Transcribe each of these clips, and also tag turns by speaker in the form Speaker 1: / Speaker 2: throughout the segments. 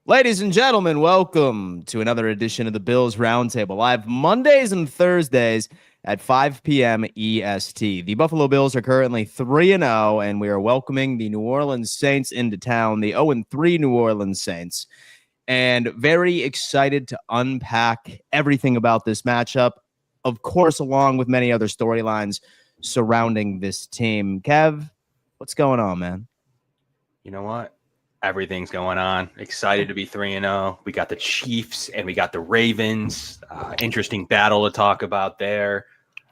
Speaker 1: Ladies and gentlemen, welcome to another edition of the Bills Roundtable, live Mondays and Thursdays at 5 p.m. EST. The Buffalo Bills are currently 3-0, and we are welcoming the New Orleans Saints into town, the 0-3 New Orleans Saints, and very excited to unpack everything about this matchup, of course, along with many other storylines surrounding this team. Kev, what's going on, man?
Speaker 2: You know what? Everything's going on. Excited to be 3-0. We got the Chiefs and we got the Ravens. Interesting battle to talk about there.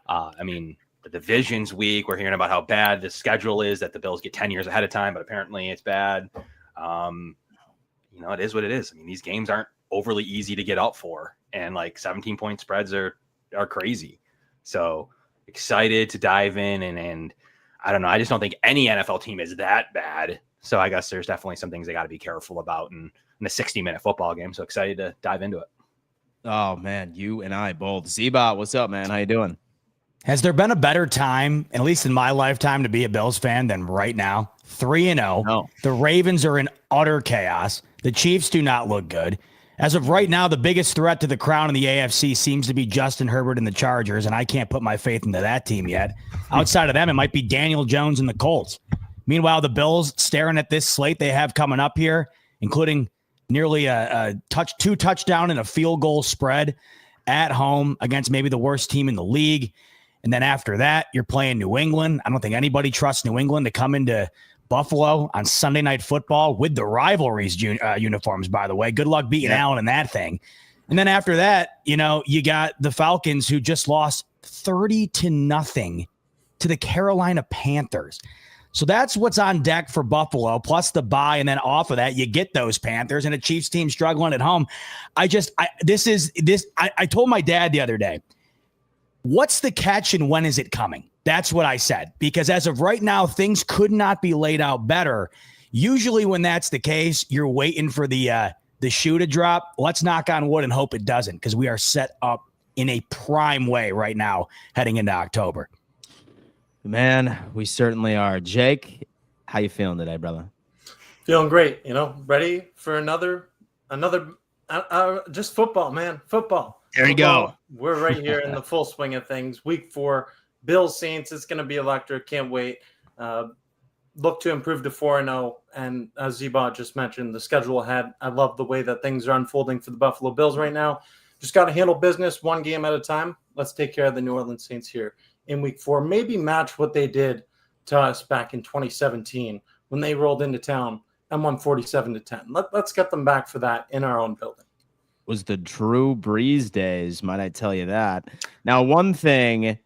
Speaker 2: The division's weak. We're hearing about how bad the schedule is, that the Bills get 10 years ahead of time, but apparently it's bad. It is what it is. I mean, these games aren't overly easy to get up for, and like 17-point spreads are crazy. So excited to dive in, and I don't know. I just don't think any NFL team is that bad. So I guess there's definitely some things they got to be careful about in a 60-minute football game. So excited to dive into it.
Speaker 1: Oh, man, you and I both. Z-Bot, what's up, man? How you doing?
Speaker 3: Has there been a better time, at least in my lifetime, to be a Bills fan than right now? 3-0.
Speaker 1: No.
Speaker 3: The Ravens are in utter chaos. The Chiefs do not look good. As of right now, the biggest threat to the crown in the AFC seems to be Justin Herbert and the Chargers, and I can't put my faith into that team yet. Outside of them, it might be Daniel Jones and the Colts. Meanwhile, the Bills staring at this slate they have coming up here, including nearly two touchdown and a field goal spread at home against maybe the worst team in the league. And then after that, you're playing New England. I don't think anybody trusts New England to come into Buffalo on Sunday Night Football with the rivalries uniforms, by the way. Good luck beating Allen in that thing. And then after that, you got the Falcons, who just lost 30-0 to the Carolina Panthers. So that's what's on deck for Buffalo, plus the bye, and then off of that, you get those Panthers and a Chiefs team struggling at home. I told my dad the other day, what's the catch and when is it coming? That's what I said, because as of right now, things could not be laid out better. Usually when that's the case, you're waiting for the shoe to drop. Let's knock on wood and hope it doesn't, because we are set up in a prime way right now heading into October.
Speaker 1: Man, we certainly are. Jake, how you feeling today, brother?
Speaker 4: Feeling great. Ready for another just football, man. Football.
Speaker 1: There you go.
Speaker 4: We're right here in the full swing of things. Week 4, Bills Saints. It's going to be electric. Can't wait. Look to improve to 4-0. And as Z-Bot just mentioned, the schedule ahead. I love the way that things are unfolding for the Buffalo Bills right now. Just got to handle business one game at a time. Let's take care of the New Orleans Saints here in week 4, maybe match what they did to us back in 2017 when they rolled into town and won 47-10. Let's get them back for that in our own building.
Speaker 1: Was the Drew Brees days, might I tell you that. Now, one thing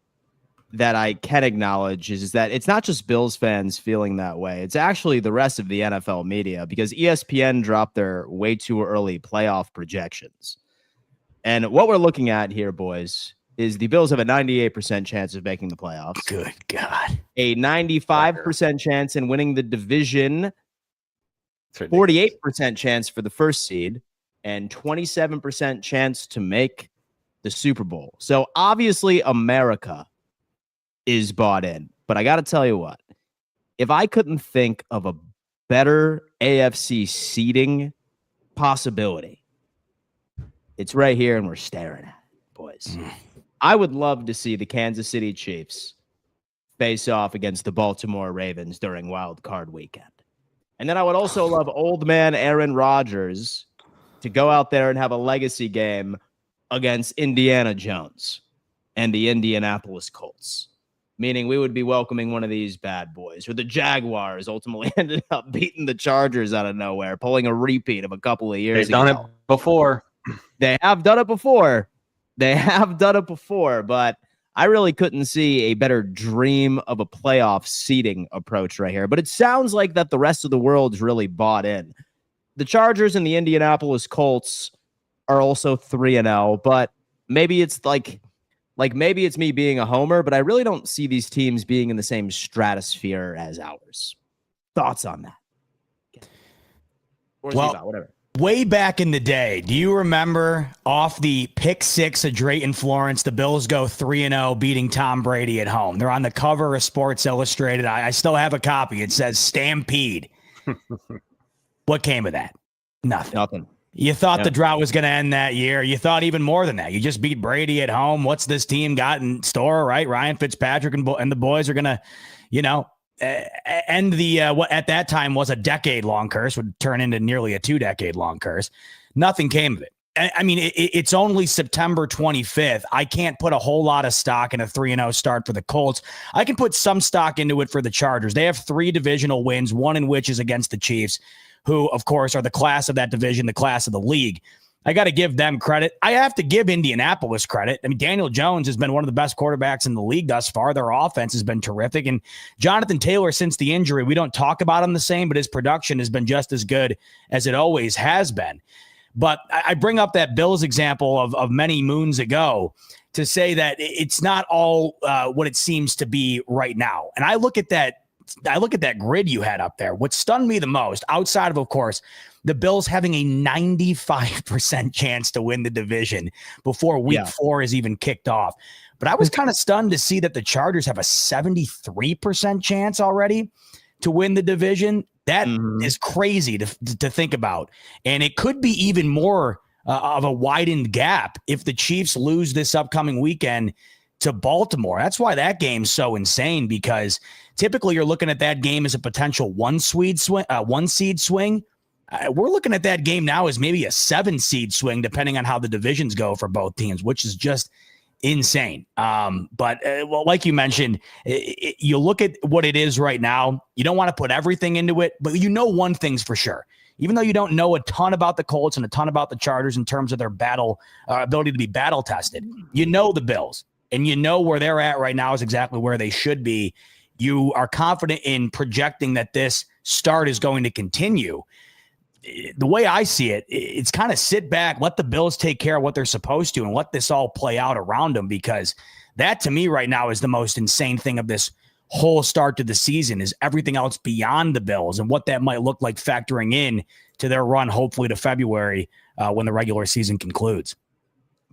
Speaker 1: that I can acknowledge is that it's not just Bills fans feeling that way. It's actually the rest of the NFL media, because ESPN dropped their way too early playoff projections. And what we're looking at here, boys, is the Bills have a 98% chance of making the playoffs.
Speaker 3: Good God.
Speaker 1: A 95% chance in winning the division, 48% chance for the first seed, and 27% chance to make the Super Bowl. So obviously America is bought in. But I got to tell you what, if I couldn't think of a better AFC seeding possibility, it's right here and we're staring at it, boys. I would love to see the Kansas City Chiefs face off against the Baltimore Ravens during Wild Card Weekend. And then I would also love old man Aaron Rodgers to go out there and have a legacy game against Indiana Jones and the Indianapolis Colts, meaning we would be welcoming one of these bad boys. Or the Jaguars ultimately ended up beating the Chargers out of nowhere, pulling a repeat of a couple of years ago.
Speaker 2: They've done it before.
Speaker 1: They have done it before. But I really couldn't see a better dream of a playoff seeding approach right here. But it sounds like that the rest of the world's really bought in. The Chargers and the Indianapolis Colts are also 3-0, but maybe it's maybe it's me being a homer, but I really don't see these teams being in the same stratosphere as ours. Thoughts on that? Or whatever.
Speaker 3: Way back in the day, do you remember off the pick 6 of Drayton Florence, the Bills go 3-0, beating Tom Brady at home? They're on the cover of Sports Illustrated. I still have a copy. It says Stampede. What came of that? Nothing. You thought
Speaker 1: Yep.
Speaker 3: the drought was going to end that year. You thought even more than that. You just beat Brady at home. What's this team got in store, right? Ryan Fitzpatrick and the boys are going to, end the what at that time was a decade-long curse, would turn into nearly a 2-decade-long curse. Nothing came of it. I mean, it's only September 25th. I can't put a whole lot of stock in a 3-0 start for the Colts. I can put some stock into it for the Chargers. They have 3 divisional wins, one in which is against the Chiefs, who, of course, are the class of that division, the class of the league. I got to give them credit. I have to give Indianapolis credit. I mean, Daniel Jones has been one of the best quarterbacks in the league thus far. Their offense has been terrific. And Jonathan Taylor, since the injury, we don't talk about him the same, but his production has been just as good as it always has been. But I bring up that Bills example of many moons ago to say that it's not all what it seems to be right now. And I look at that grid you had up there. What stunned me the most, outside of course, the Bills having a 95% chance to win the division before week 4 is even kicked off. But I was kind of stunned to see that the Chargers have a 73% chance already to win the division. That is crazy to think about. And it could be even more of a widened gap if the Chiefs lose this upcoming weekend to Baltimore. That's why that game's so insane, because typically you're looking at that game as a potential one seed swing. We're looking at that game now as maybe a 7-seed swing, depending on how the divisions go for both teams, which is just insane. But like you mentioned, you look at what it is right now. You don't want to put everything into it, but one thing's for sure. Even though you don't know a ton about the Colts and a ton about the Chargers in terms of their ability to be battle tested, the Bills. And where they're at right now is exactly where they should be. You are confident in projecting that this start is going to continue. The way I see it, it's kind of sit back, let the Bills take care of what they're supposed to, and let this all play out around them, because that to me right now is the most insane thing of this whole start to the season, is everything else beyond the Bills and what that might look like factoring in to their run, hopefully to February when the regular season concludes.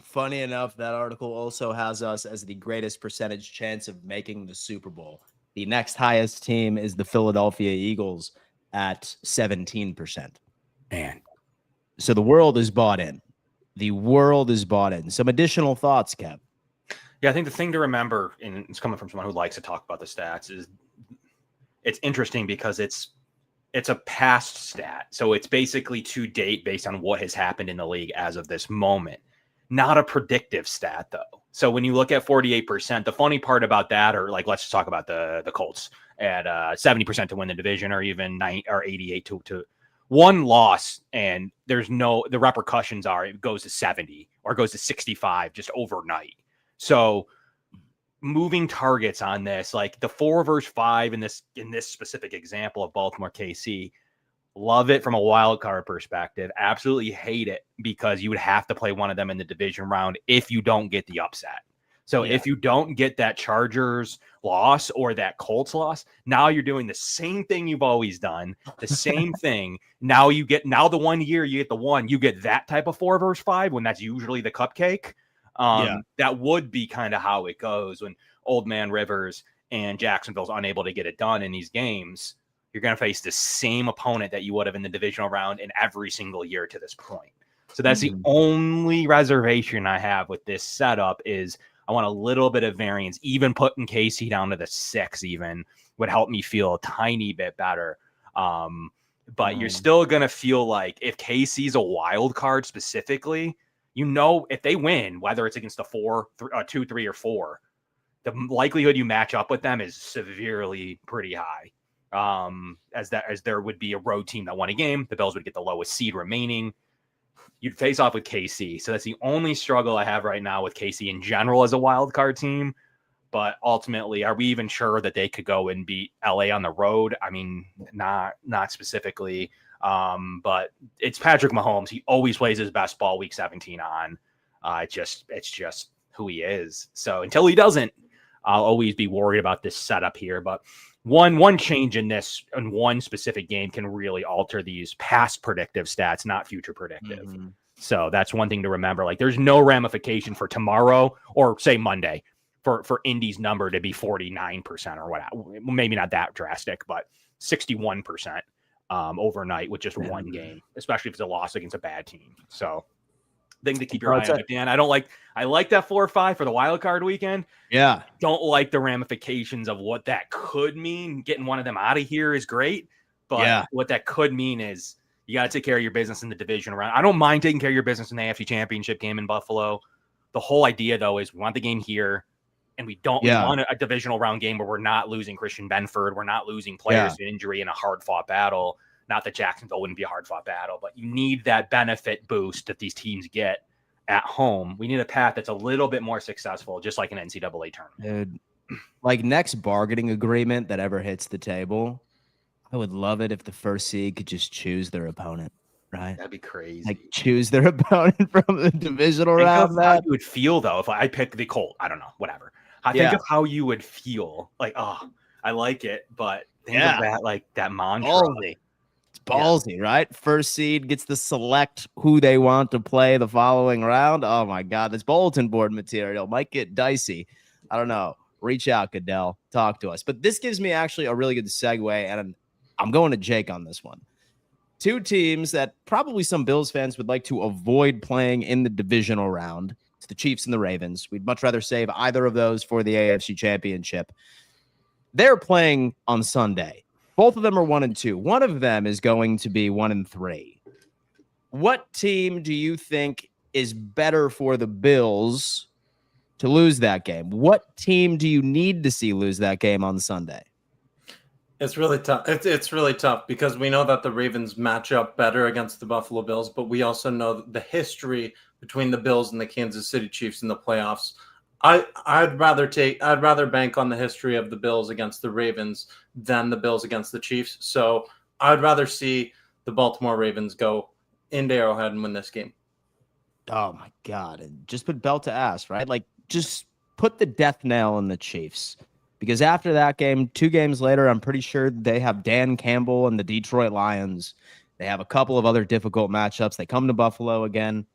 Speaker 1: Funny enough, that article also has us as the greatest percentage chance of making the Super Bowl. The next highest team is the Philadelphia Eagles at 17%.
Speaker 3: Man.
Speaker 1: So the world is bought in. Some additional thoughts, Kev?
Speaker 2: Yeah, I think the thing to remember, and it's coming from someone who likes to talk about the stats, is it's interesting because it's a past stat. So it's basically to date based on what has happened in the league as of this moment. Not a predictive stat, though. So when you look at 48%, the funny part about that, or like, let's just talk about the Colts at 70% to win the division, or even 88 to one loss, and the repercussions are it goes to 70 or goes to 65 just overnight. So moving targets on this, like the 4 versus 5 in this specific example of Baltimore KC, love it from a wild card perspective. Absolutely hate it because you would have to play one of them in the division round if you don't get the upset. So if you don't get that Chargers loss or that Colts loss, now you're doing the same thing you've always done, the same thing. Now the 1 year you get you get that type of 4 versus 5 when that's usually the cupcake. That would be kind of how it goes when Old Man Rivers and Jacksonville's unable to get it done in these games. You're going to face the same opponent that you would have in the divisional round in every single year to this point. So that's the only reservation I have with this setup is I want a little bit of variance. Even putting KC down to the 6 even would help me feel a tiny bit better. But you're still going to feel like if KC's a wild card specifically, if they win, whether it's against a 2, 3, or 4, the likelihood you match up with them is severely pretty high. As there would be a road team that won a game, the Bills would get the lowest seed remaining. You'd face off with KC. So that's the only struggle I have right now with KC in general as a wild card team. But ultimately, are we even sure that they could go and beat LA on the road? I mean, not specifically. But it's Patrick Mahomes. He always plays his best ball week 17 on. It's just who he is. So until he doesn't, I'll always be worried about this setup here. But one change in one specific game can really alter these past predictive stats, not future predictive. So that's one thing to remember. Like, there's no ramification for tomorrow or say Monday for Indy's number to be 49% or whatever. Maybe not that drastic, but 61%. overnight with just one game, especially if it's a loss against a bad team. So thing to keep your eye on. But Dan, I like that 4-5 for the wild card weekend.
Speaker 1: Yeah.
Speaker 2: Don't like the ramifications of what that could mean. Getting one of them out of here is great. But what that could mean is you got to take care of your business in the division round. I don't mind taking care of your business in the AFC Championship game in Buffalo. The whole idea, though, is we want the game here, and we want a divisional round game where we're not losing Christian Benford. We're not losing players to injury in a hard-fought battle. Not that Jacksonville wouldn't be a hard-fought battle, but you need that benefit boost that these teams get at home. We need a path that's a little bit more successful, just like an NCAA tournament.
Speaker 1: Dude, like next bargaining agreement that ever hits the table, I would love it if the first seed could just choose their opponent, right?
Speaker 2: That'd be crazy.
Speaker 1: Like choose their opponent from the divisional round.
Speaker 2: How you would feel though if I pick the Colt. I don't know, whatever. I think of how you would feel. Like, oh, I like it, but think of that, like that mantra.
Speaker 1: Ballsy. It's ballsy, right? First seed gets to select who they want to play the following round. Oh my God, this bulletin board material might get dicey. I don't know. Reach out, Goodell. Talk to us. But this gives me actually a really good segue, and I'm going to Jake on this one. Two teams that probably some Bills fans would like to avoid playing in the divisional round. It's the Chiefs and the Ravens. We'd much rather save either of those for the AFC Championship. They're playing on Sunday. Both of them are 1-2. One of them is going to be 1-3. What team do you think is better for the Bills to lose that game? What team do you need to see lose that game on Sunday?
Speaker 4: It's really tough. It's really tough because we know that the Ravens match up better against the Buffalo Bills, but we also know the history between the Bills and the Kansas City Chiefs in the playoffs. I'd rather bank on the history of the Bills against the Ravens than the Bills against the Chiefs. So I'd rather see the Baltimore Ravens go into Arrowhead and win this game.
Speaker 1: Oh my God. And just put belt to ass, right? Like just put the death nail in the Chiefs. Because after that game, 2 games later, I'm pretty sure they have Dan Campbell and the Detroit Lions. They have a couple of other difficult matchups. They come to Buffalo again.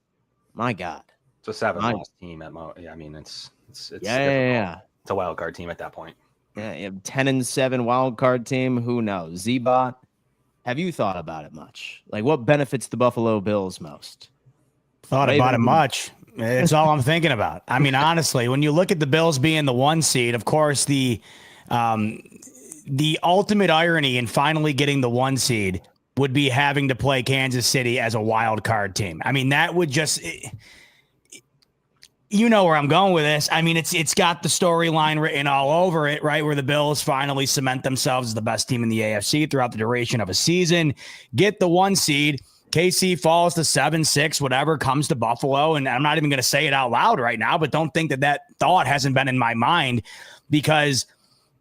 Speaker 1: My God.
Speaker 2: It's a 7-loss team at I mean, it's
Speaker 1: It's
Speaker 2: a wild card team at that point.
Speaker 1: Yeah, 10-7 wild card team. Who knows? Z-Bot, have you thought about it much? Like, what benefits the Buffalo Bills most?
Speaker 3: Thought about it much. It's all I'm thinking about. I mean, honestly, when you look at the Bills being the 1 seed, of course, the ultimate irony in finally getting the 1 seed would be having to play Kansas City as a wild card team. I mean, that would just, you know where I'm going with this. I mean, it's got the storyline written all over it, right? Where the Bills finally cement themselves as the best team in the AFC throughout the duration of a season, get the 1 seed. KC falls to 7-6, whatever, comes to Buffalo. And I'm not even going to say it out loud right now, but don't think that thought hasn't been in my mind because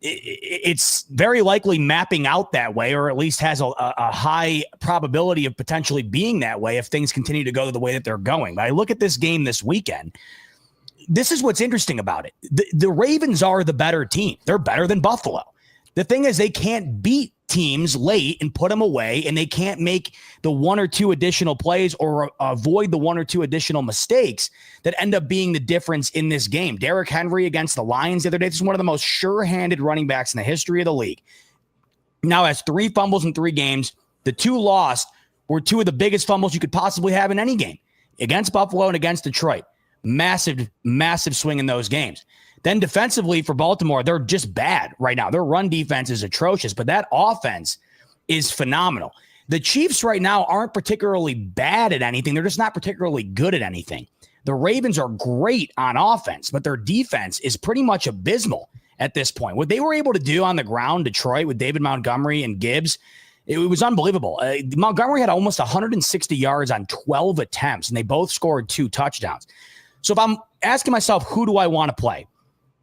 Speaker 3: it's very likely mapping out that way, or at least has a high probability of potentially being that way if things continue to go the way that they're going. But I look at this game this weekend. This is what's interesting about it. The Ravens are the better team. They're better than Buffalo. The thing is they can't beat teams late and put them away, and they can't make the 1 or 2 additional plays or avoid the 1 or 2 additional mistakes that end up being the difference in this game. Derrick Henry against the Lions the other day, this is one of the most sure-handed running backs in the history of the league. Now has 3 fumbles in 3 games. The 2 lost were 2 of the biggest fumbles you could possibly have in any game, against Buffalo and against Detroit. Massive, massive swing in those games. Then defensively for Baltimore, they're just bad right now. Their run defense is atrocious, but that offense is phenomenal. The Chiefs right now aren't particularly bad at anything. They're just not particularly good at anything. The Ravens are great on offense, but their defense is pretty much abysmal at this point. What they were able to do on the ground, Detroit, with David Montgomery and Gibbs, it was unbelievable. Montgomery had almost 160 yards on 12 attempts, and they both scored 2 touchdowns. So if I'm asking myself, who do I want to play?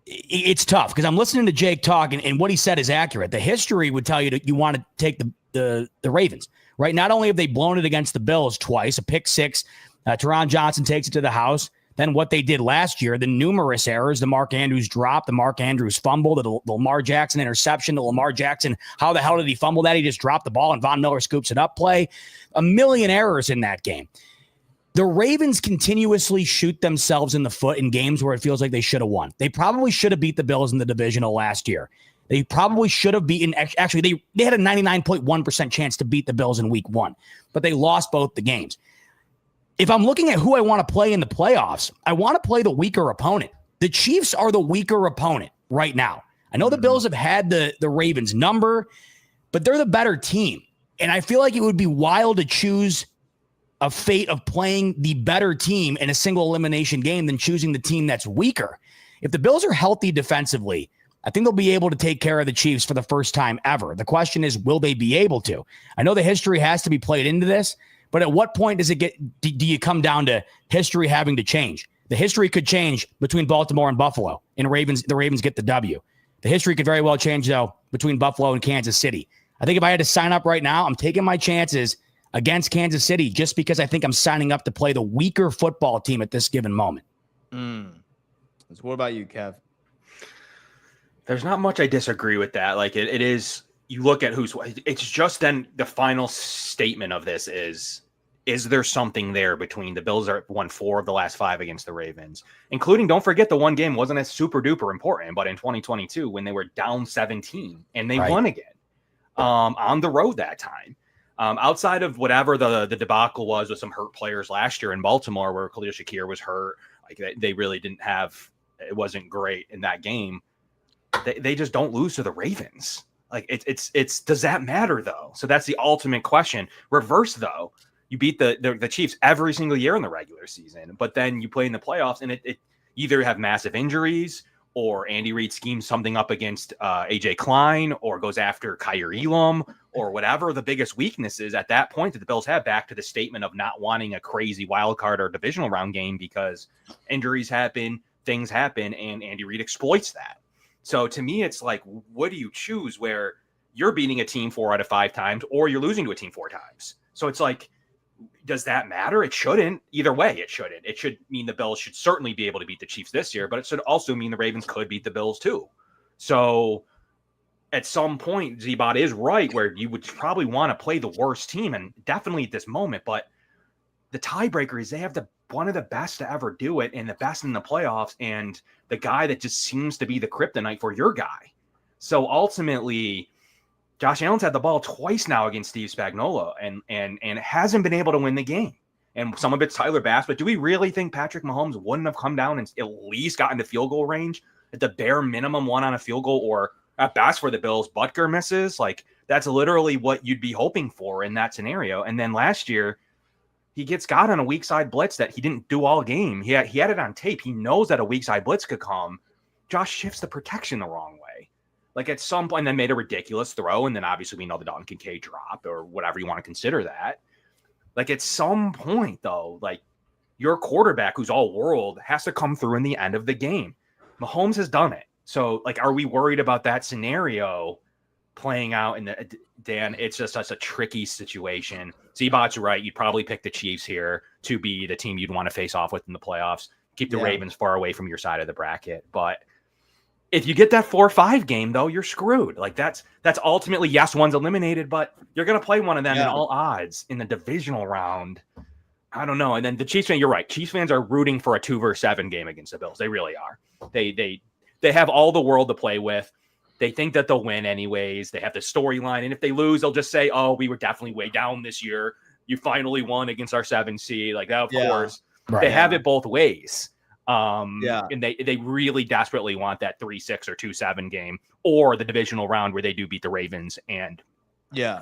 Speaker 3: It's tough because I'm listening to Jake talk, and what he said is accurate. The history would tell you that you want to take the Ravens, right? Not only have they blown it against the Bills twice, a pick 6, Teron Johnson takes it to the house. Then what they did last year, the numerous errors, the Mark Andrews drop, the Mark Andrews fumble, the Lamar Jackson interception, the Lamar Jackson, how the hell did he fumble that? He just dropped the ball and Von Miller scoops it up play. A million errors in that game. The Ravens continuously shoot themselves in the foot in games where it feels like they should have won. They probably should have beat the Bills in the divisional last year. They probably should have beaten. Actually, they had a 99.1% chance to beat the Bills in week 1, but they lost both the games. If I'm looking at who I want to play in the playoffs, I want to play the weaker opponent. The Chiefs are the weaker opponent right now. I know the Bills have had the Ravens number, but they're the better team. And I feel like it would be wild to choose a fate of playing the better team in a single elimination game than choosing the team that's weaker. If the Bills are healthy defensively, I think they'll be able to take care of the Chiefs for the first time ever. The question is, will they be able to? I know the history has to be played into this, but at what point do you come down to history having to change? The history could change between Baltimore and Buffalo, and the Ravens get the W. The history could very well change, though, between Buffalo and Kansas City. I think if I had to sign up right now, I'm taking my chances against Kansas City just because I think I'm signing up to play the weaker football team at this given moment.
Speaker 1: So what about you, Kev?
Speaker 2: There's not much I disagree with that. Like it is, you look at it's just then the final statement of this is there something there between the Bills are won 4 of the last 5 against the Ravens, including, don't forget, the one game wasn't as super duper important, but in 2022 when they were down 17 and they won again on the road that time. Outside of whatever the debacle was with some hurt players last year in Baltimore, where Khalil Shakir was hurt, like they really didn't have, it wasn't great in that game. They just don't lose to the Ravens. Like it's does that matter though? So that's the ultimate question. Reverse though, you beat the Chiefs every single year in the regular season, but then you play in the playoffs and it either have massive injuries, or Andy Reid schemes something up against AJ Klein, or goes after Kyer Elam, or whatever the biggest weakness is at that point that the Bills have, back to the statement of not wanting a crazy wild card or divisional round game because injuries happen, things happen, and Andy Reid exploits that. So to me, it's like, what do you choose where you're beating a team 4 out of 5 times, or you're losing to a team 4 times? So it's like, does that matter? It shouldn't. Either way, it shouldn't. It should mean the Bills should certainly be able to beat the Chiefs this year, but it should also mean the Ravens could beat the Bills too. So at some point, Z-Bot is right where you would probably want to play the worst team, and definitely at this moment. But the tiebreaker is they have one of the best to ever do it, and the best in the playoffs, and the guy that just seems to be the kryptonite for your guy. So ultimately, Josh Allen's had the ball twice now against Steve Spagnuolo and hasn't been able to win the game. And some of it's Tyler Bass, but do we really think Patrick Mahomes wouldn't have come down and at least gotten to field goal range, at the bare minimum one on a field goal, or at best for the Bills, Butker misses? Like, that's literally what you'd be hoping for in that scenario. And then last year, he gets got on a weak side blitz that he didn't do all game. He had it on tape. He knows that a weak side blitz could come. Josh shifts the protection the wrong way. Like at some point, and then made a ridiculous throw. And then obviously we know the Dalton Kincaid drop, or whatever you want to consider that. Like at some point though, like your quarterback who's all world has to come through in the end of the game. Mahomes has done it. So like, are we worried about that scenario playing out in the, Dan? It's just such a tricky situation. Z-Bot's right. You'd probably pick the Chiefs here to be the team you'd want to face off with in the playoffs. Keep the Ravens far away from your side of the bracket. But if you get that 4-5 game, though, you're screwed. Like that's ultimately, yes, one's eliminated, but you're going to play one of them in all odds in the divisional round. I don't know. And then the Chiefs fan, you're right. Chiefs fans are rooting for a 2-7 game against the Bills. They really are. They have all the world to play with. They think that they'll win anyways. They have the storyline. And if they lose, they'll just say, oh, we were definitely way down this year. You finally won against our 7 seed. Like, of course. Right, they have it both ways. And they really desperately want that 3-6 or 2-7 game, or the divisional round where they do beat the Ravens,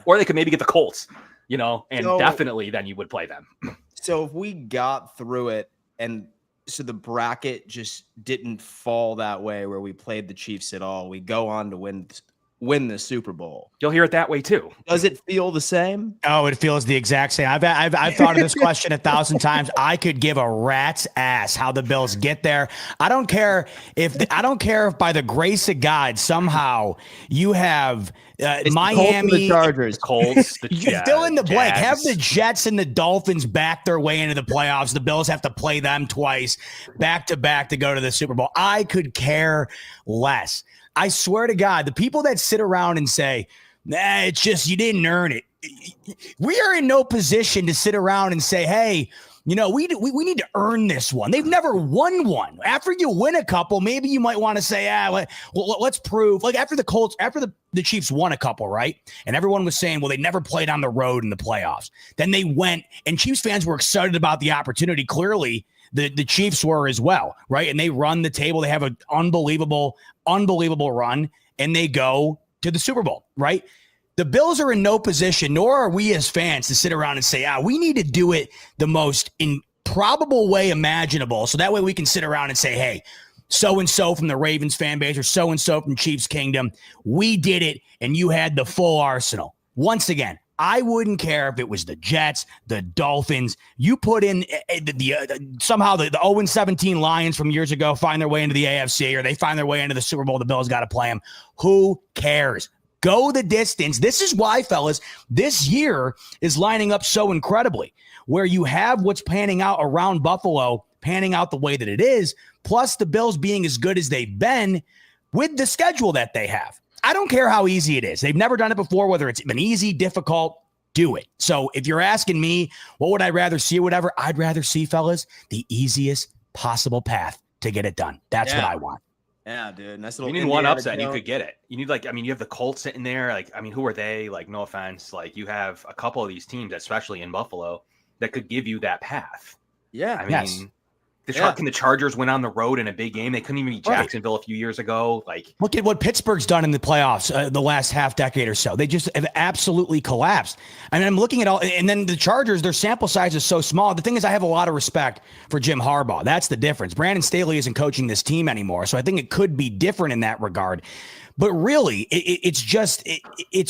Speaker 2: or they could maybe get the Colts, and definitely then you would play them.
Speaker 1: So if we got through it, and so the bracket just didn't fall that way where we played the Chiefs at all, we go on to win the Super Bowl.
Speaker 2: You'll hear it that way too.
Speaker 1: Does it feel the same?
Speaker 3: Oh, it feels the exact same. I've thought of this question 1,000 times. I could give a rat's ass how the Bills get there. I don't care if by the grace of God somehow you have Miami,
Speaker 1: the Chargers,
Speaker 2: Colts, the Jets,
Speaker 3: fill in the blank.
Speaker 2: Jags.
Speaker 3: Have the Jets and the Dolphins back their way into the playoffs. The Bills have to play them twice back to back to go to the Super Bowl. I could care less. I swear to God, the people that sit around and say, it's just you didn't earn it. we are in no position to sit around and say, hey, we need to earn this one. They've never won one. After you win a couple, maybe you might want to say, let's prove. Like after the Chiefs won a couple, right? And everyone was saying, well, they never played on the road in the playoffs. Then they went, and Chiefs fans were excited about the opportunity. Clearly, the Chiefs were as well, right? And they run the table. They have an unbelievable run, and they go to the Super Bowl, right? The Bills are in no position, nor are we as fans, to sit around and say, we need to do it the most improbable way imaginable. So that way we can sit around and say, hey, so-and-so from the Ravens fan base or so-and-so from Chiefs Kingdom, we did it, and you had the full arsenal. Once again, I wouldn't care if it was the Jets, the Dolphins. You put in somehow the 0-17 Lions from years ago find their way into the AFC, or they find their way into the Super Bowl. The Bills got to play them. Who cares? Go the distance. This is why, fellas, this year is lining up so incredibly, where you have what's panning out around Buffalo, panning out the way that it is, plus the Bills being as good as they've been with the schedule that they have. I don't care how easy it is. They've never done it before, whether it's been easy, difficult, do it. So if you're asking me, what would I rather see or whatever, I'd rather see, fellas, the easiest possible path to get it done. That's what I want.
Speaker 1: Yeah, dude. Nice
Speaker 2: little. You need one upset, and you could get it. You need you have the Colts sitting there. Who are they? No offense. You have a couple of these teams, especially in Buffalo, that could give you that path.
Speaker 1: Yeah.
Speaker 2: Can the Chargers win on the road in a big game? They couldn't even beat Jacksonville a few years ago.
Speaker 3: Look at what Pittsburgh's done in the playoffs the last half decade or so. They just have absolutely collapsed. I mean, I'm looking at all, and then the Chargers, their sample size is so small. The thing is, I have a lot of respect for Jim Harbaugh. That's the difference. Brandon Staley isn't coaching this team anymore, so I think it could be different in that regard. But really, it's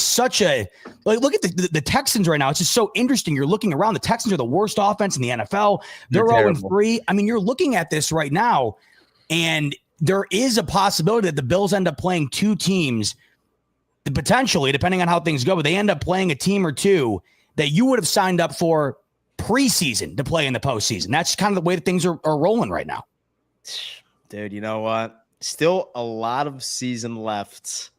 Speaker 3: such a look at the Texans right now. It's just so interesting. You're looking around. The Texans are the worst offense in the NFL. They're 0-3. I mean, you're looking at this right now, and there is a possibility that the Bills end up playing two teams, potentially, depending on how things go. But they end up playing a team or two that you would have signed up for preseason to play in the postseason. That's kind of the way that things are rolling right now.
Speaker 1: Dude, you know what? Still a lot of season left,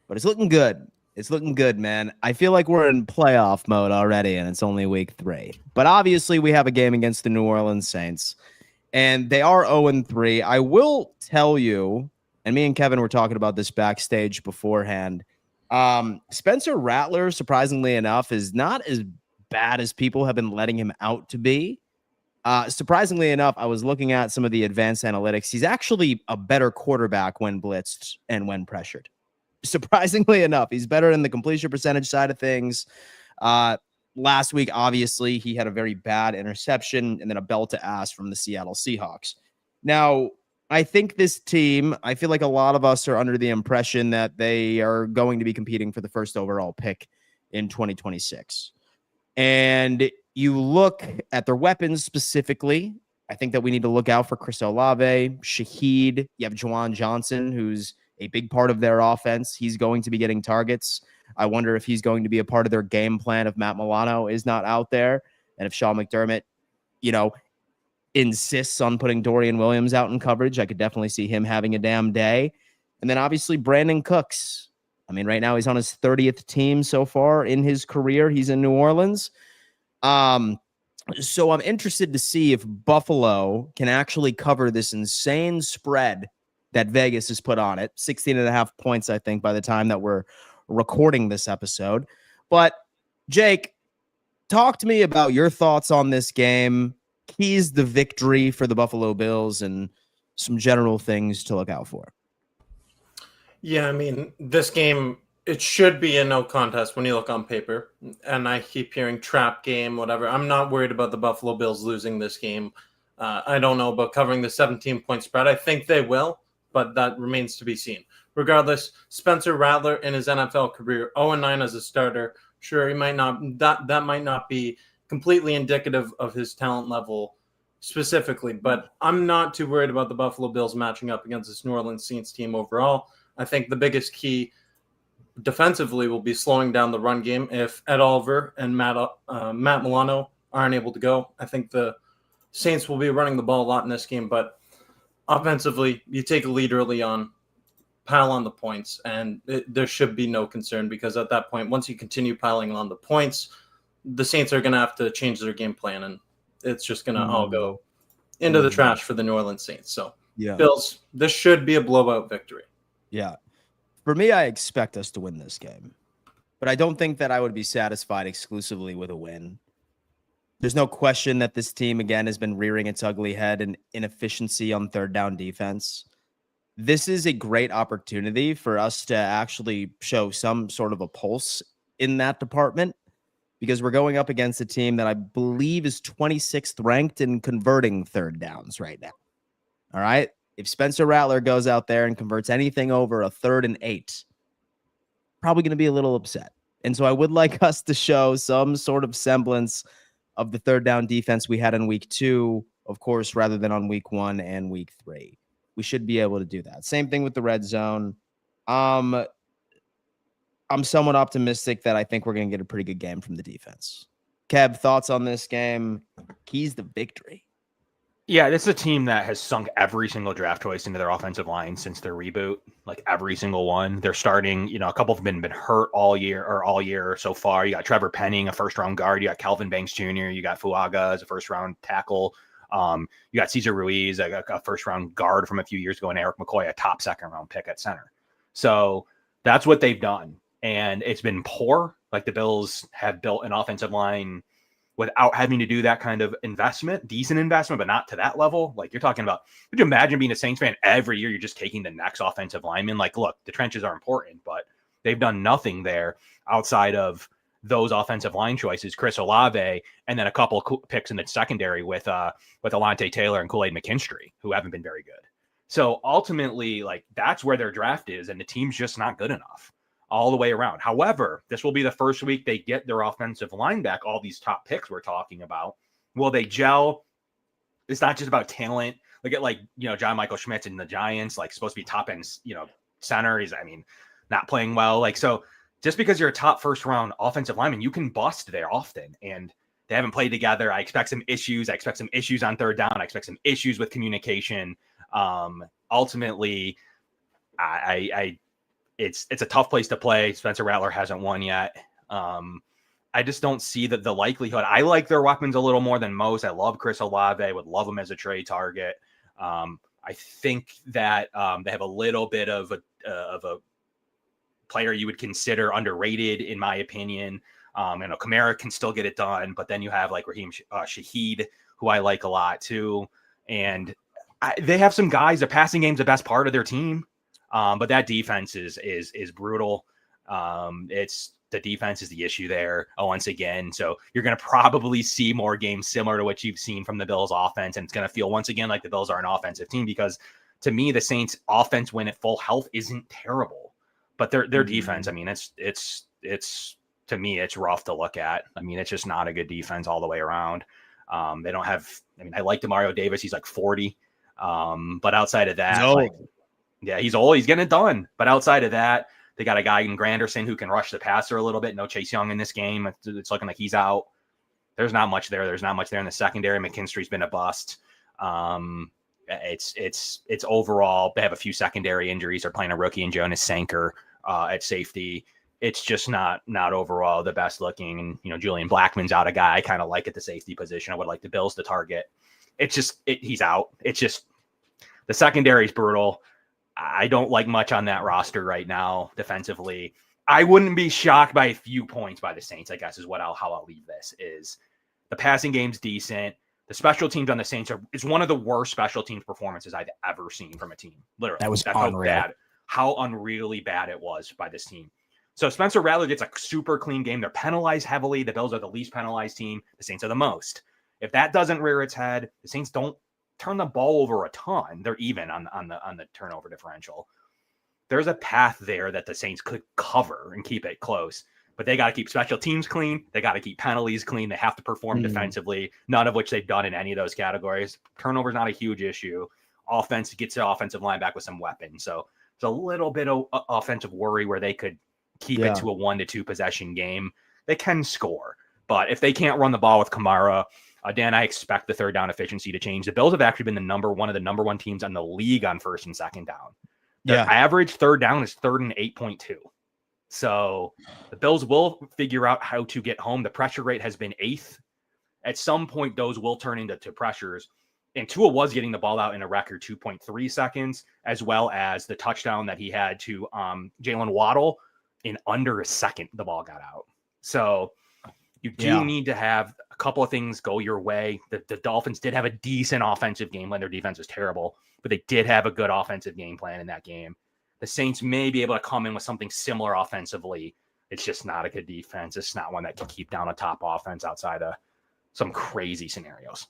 Speaker 1: but it's looking good. It's looking good, man. I feel like we're in playoff mode already, and it's only week 3. But obviously, we have a game against the New Orleans Saints, and they are 0-3. I will tell you, and me and Kevin were talking about this backstage beforehand, Spencer Rattler, surprisingly enough, is not as bad as people have been letting him out to be. Surprisingly enough, I was looking at some of the advanced analytics. He's actually a better quarterback when blitzed and when pressured. Surprisingly enough, he's better in the completion percentage side of things. Last week, obviously, he had a very bad interception and then a belt to ass from the Seattle Seahawks. Now, I think this team, I feel like a lot of us are under the impression that they are going to be competing for the first overall pick in 2026. And you look at their weapons specifically. I think that we need to look out for Chris Olave, Shaheed. You have Juwan Johnson, who's a big part of their offense. He's going to be getting targets. I wonder if he's going to be a part of their game plan if Matt Milano is not out there. And if Sean McDermott, insists on putting Dorian Williams out in coverage, I could definitely see him having a damn day. And then obviously Brandon Cooks. I mean, right now he's on his 30th team so far in his career. He's in New Orleans. So I'm interested to see if Buffalo can actually cover this insane spread that Vegas has put on it. 16.5 points, I think, by the time that we're recording this episode. But Jake, talk to me about your thoughts on this game, keys the victory for the Buffalo Bills, and some general things to look out for.
Speaker 4: Yeah, I mean, this game, it should be a no contest when you look on paper. And I keep hearing trap game, whatever. I'm not worried about the Buffalo Bills losing this game. I don't know about covering the 17-point spread. I think they will, but that remains to be seen. Regardless, Spencer Rattler in his NFL career, 0-9 as a starter. Sure, he might not that might not be completely indicative of his talent level specifically, but I'm not too worried about the Buffalo Bills matching up against this New Orleans Saints team overall. I think the biggest key defensively will be slowing down the run game. If Ed Oliver and Matt Milano aren't able to go, I think the Saints will be running the ball a lot in this game. But offensively, you take a lead early on, pile on the points, and there should be no concern, because at that point, once you continue piling on the points, the Saints are going to have to change their game plan, and it's just going to all go into the trash for the New Orleans Saints. So, Bills, this should be a blowout victory.
Speaker 1: Yeah. For me, I expect us to win this game, but I don't think that I would be satisfied exclusively with a win. There's no question that this team, again, has been rearing its ugly head in inefficiency on third down defense. This is a great opportunity for us to actually show some sort of a pulse in that department, because we're going up against a team that I believe is 26th ranked in converting third downs right now. All right. If Spencer Rattler goes out there and converts anything over a 3rd and 8, probably going to be a little upset. And so I would like us to show some sort of semblance of the third down defense we had in week 2, of course, rather than on week 1 and week 3. We should be able to do that. Same thing with the red zone. I'm somewhat optimistic that I think we're going to get a pretty good game from the defense. Kev, thoughts on this game? Keys to victory.
Speaker 2: Yeah, this is a team that has sunk every single draft choice into their offensive line since their reboot, like every single one. They're starting, a couple have been hurt all year so far. You got Trevor Penning, a first-round guard. You got Calvin Banks Jr. You got Fuaga as a first-round tackle. You got Cesar Ruiz, a first-round guard from a few years ago, and Eric McCoy, a top second-round pick at center. So that's what they've done, and it's been poor. Like, the Bills have built an offensive line without having to do that kind of investment, decent investment, but not to that level. Like, you're talking about, could you imagine being a Saints fan every year? You're just taking the next offensive lineman. Like, look, the trenches are important, but they've done nothing there outside of those offensive line choices, Chris Olave, and then a couple of picks in the secondary with Alontae Taylor and Kool-Aid McKinstry, who haven't been very good. So ultimately, like, that's where their draft is, and the team's just not good enough all the way around. However, this will be the first week they get their offensive line back, all these top picks we're talking about. Will they gel? It's not just about talent. Look at John Michael Schmitz in the Giants, like, supposed to be top end, center. He's, not playing well. Like, so just because you're a top first round offensive lineman, you can bust there often, and they haven't played together. I expect some issues. I expect some issues on third down. I expect some issues with communication. Ultimately, it's a tough place to play. Spencer Rattler hasn't won yet. I just don't see the likelihood. I like their weapons a little more than most. I love Chris Olave. Would love him as a trade target. I think that they have a little bit of a player you would consider underrated, in my opinion. Kamara can still get it done, but then you have like Raheem Shaheed, who I like a lot too. And they have some guys. The passing game's the best part of their team, but that defense is brutal. The defense is the issue there once again. So you're going to probably see more games similar to what you've seen from the Bills offense. And it's going to feel once again like the Bills are an offensive team, because to me, the Saints offense, when at full health, isn't terrible, but their defense, it's to me, it's rough to look at. It's just not a good defense all the way around. They don't have, I like Demario Davis. He's like 40. But outside of that, he's old. He's getting it done. But outside of that, they got a guy in Granderson who can rush the passer a little bit. No Chase Young in this game. It's looking like he's out. There's not much there. There's not much there in the secondary. McKinstry's been a bust. It's overall, they have a few secondary injuries. They're playing a rookie in Jonas Sanker at safety. It's just not overall the best looking. And, Julian Blackmon's out, a guy I kind of like at the safety position. I would like the Bills to target. He's out. It's just, the secondary is brutal. I don't like much on that roster right now defensively. I wouldn't be shocked by a few points by the Saints, I guess, is how I'll leave this. Is the passing game's decent. The special teams on the Saints is one of the worst special teams performances I've ever seen from a team. Literally. That's unreal. How unreally bad it was by this team. So Spencer Rattler gets a super clean game. They're penalized heavily. The Bills are the least penalized team. The Saints are the most. If that doesn't rear its head, the Saints don't turn the ball over a ton. They're even on the turnover differential. There's a path there that the Saints could cover and keep it close, but they got to keep special teams clean. They got to keep penalties clean. They have to perform defensively, none of which they've done in any of those categories. Turnover is not a huge issue. Offense gets the offensive line back with some weapons. So it's a little bit of offensive worry where they could keep it to a 1-2 possession game. They can score, but if they can't run the ball with Kamara, Dan, I expect the third down efficiency to change. The Bills have actually been one of the number one teams on the league on first and second down. Their average third down is 3rd and 8.2. So the Bills will figure out how to get home. The pressure rate has been 8th. At some point, those will turn into pressures. And Tua was getting the ball out in a record 2.3 seconds, as well as the touchdown that he had to Jalen Waddle in under a second, the ball got out. So you do need to have a couple of things go your way. The Dolphins did have a decent offensive game plan. Their defense is terrible, but they did have a good offensive game plan in that game. The Saints may be able to come in with something similar offensively. It's just not a good defense. It's not one that can keep down a top offense outside of some crazy scenarios.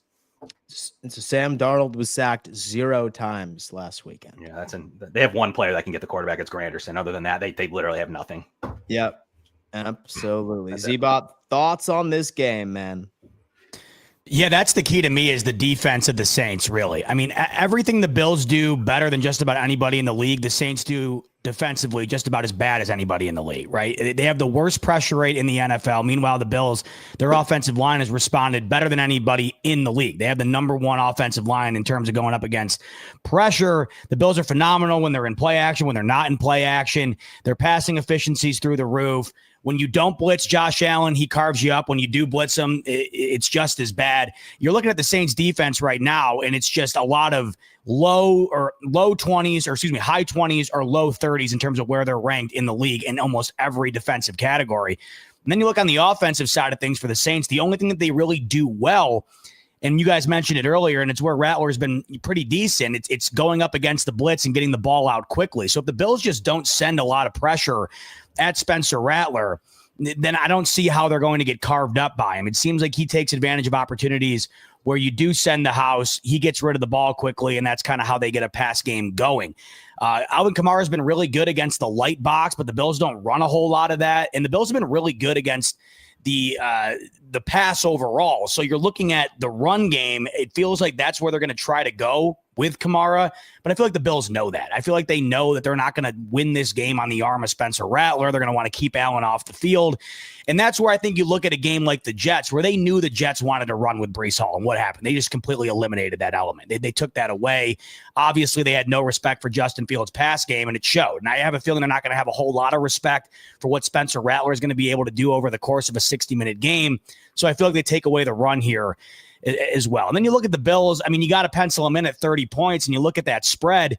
Speaker 1: And so Sam Darnold was sacked 0 times last weekend.
Speaker 2: Yeah, they have one player that can get the quarterback. It's Granderson. Other than that, they literally have nothing.
Speaker 1: Yep. Absolutely. Z-Bot, thoughts on this game, man?
Speaker 3: Yeah, that's the key to me is the defense of the Saints, really. I mean, everything the Bills do better than just about anybody in the league, the Saints do defensively just about as bad as anybody in the league, right? They have the worst pressure rate in the NFL. Meanwhile, the Bills, their offensive line has responded better than anybody in the league. They have the number 1 offensive line in terms of going up against pressure. The Bills are phenomenal when they're in play action, when they're not in play action. Their passing efficiency's through the roof. When you don't blitz Josh Allen, he carves you up. When you do blitz him, it's just as bad. You're looking at the Saints defense right now, and it's just a lot of high 20s or low 30s in terms of where they're ranked in the league in almost every defensive category. And then you look on the offensive side of things for the Saints, the only thing that they really do well, and you guys mentioned it earlier, and it's where Rattler's been pretty decent, it's going up against the blitz and getting the ball out quickly. So if the Bills just don't send a lot of pressure at Spencer Rattler, then I don't see how they're going to get carved up by him. It seems like he takes advantage of opportunities where you do send the house, he gets rid of the ball quickly, and that's kind of how they get a pass game going. Alvin Kamara has been really good against the light box, but the Bills don't run a whole lot of that, and the Bills have been really good against the pass overall. So you're looking at the run game. It feels like that's where they're going to try to go with Kamara, but I feel like the Bills know that. I feel like they know that they're not going to win this game on the arm of Spencer Rattler. They're going to want to keep Allen off the field. And that's where I think you look at a game like the Jets, where they knew the Jets wanted to run with Breece Hall. And what happened? They just completely eliminated that element. They took that away. Obviously, they had no respect for Justin Fields' pass game, and it showed. And I have a feeling they're not going to have a whole lot of respect for what Spencer Rattler is going to be able to do over the course of a 60-minute game. So I feel like they take away the run here as well. And then you look at the Bills. I mean, you got to pencil them in at 30 points, and you look at that spread.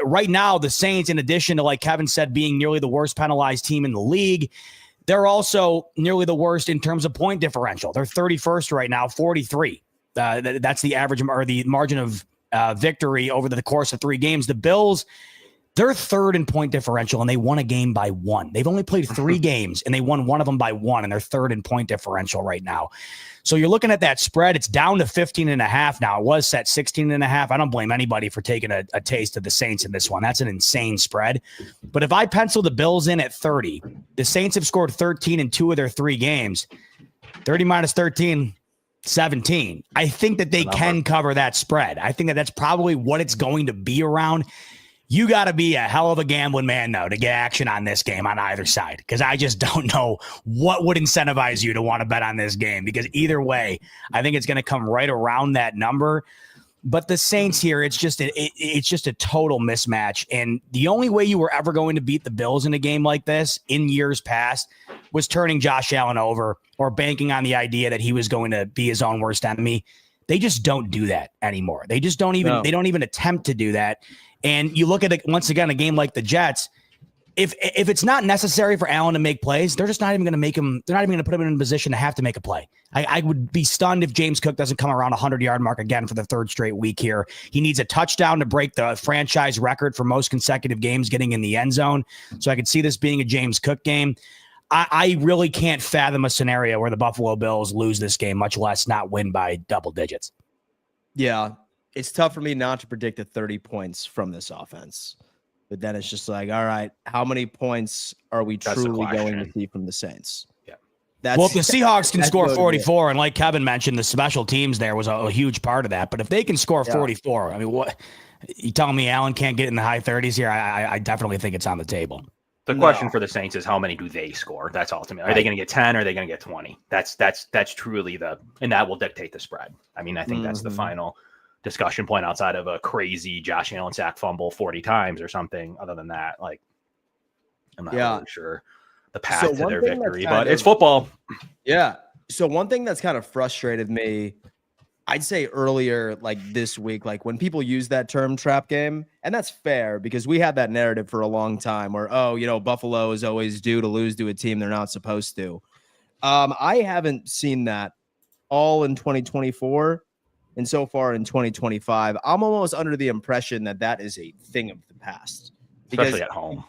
Speaker 3: Right now, the Saints, in addition to, like Kevin said, being nearly the worst penalized team in the league, they're also nearly the worst in terms of point differential. They're 31st right now, 43. That's the average or the margin of victory over the course of 3 games. The Bills, they're 3rd in point differential, and they won a game by 1. They've only played 3 games, and they won one of them by 1, and they're 3rd in point differential right now. So you're looking at that spread. It's down to 15.5 now. It was set 16.5. I don't blame anybody for taking a taste of the Saints in this one. That's an insane spread. But if I pencil the Bills in at 30, the Saints have scored 13 in 2 of their 3 games. 30 minus 13, 17. I think that they can cover that spread. I think that that's probably what it's going to be around. You got to be a hell of a gambling man, though, to get action on this game on either side, because I just don't know what would incentivize you to want to bet on this game, because either way, I think it's going to come right around that number. But the Saints here, it's just a total mismatch. And the only way you were ever going to beat the Bills in a game like this in years past was turning Josh Allen over or banking on the idea that he was going to be his own worst enemy. They just don't do that anymore. They just don't even, They don't even attempt to do that. And you look at it once again, a game like the Jets, if it's not necessary for Allen to make plays, they're just not even going to make him. They're not even going to put him in a position to have to make a play. I would be stunned if James Cook doesn't come around 100-yard mark again for the 3rd straight week here. He needs a touchdown to break the franchise record for most consecutive games getting in the end zone. So I could see this being a James Cook game. I really can't fathom a scenario where the Buffalo Bills lose this game, much less not win by double digits.
Speaker 1: Yeah, it's tough for me not to predict the 30 points from this offense. But then it's just like, all right, how many points are we truly going to see from the Saints?
Speaker 2: Yeah.
Speaker 3: Well, if the Seahawks can score 44, and like Kevin mentioned, the special teams there was a huge part of that. But if they can score 44, I mean, what you telling me Allen can't get in the high 30s here? I definitely think it's on the table.
Speaker 2: The question for the Saints is how many do they score? That's ultimately. Are they going to get 10 or are they going to get 20? That's truly and that will dictate the spread. I mean, I think that's the final discussion point outside of a crazy Josh Allen sack fumble 40 times or something. Other than that, like, I'm not really sure the path to their victory, but it's football.
Speaker 1: Yeah. So one thing that's kind of frustrated me, I'd say earlier, like this week, like when people use that term trap game, and that's fair because we had that narrative for a long time where, oh, you know, Buffalo is always due to lose to a team they're not supposed to. I haven't seen that all in 2024. And so far in 2025, I'm almost under the impression that that is a thing of the past.
Speaker 2: Especially at home.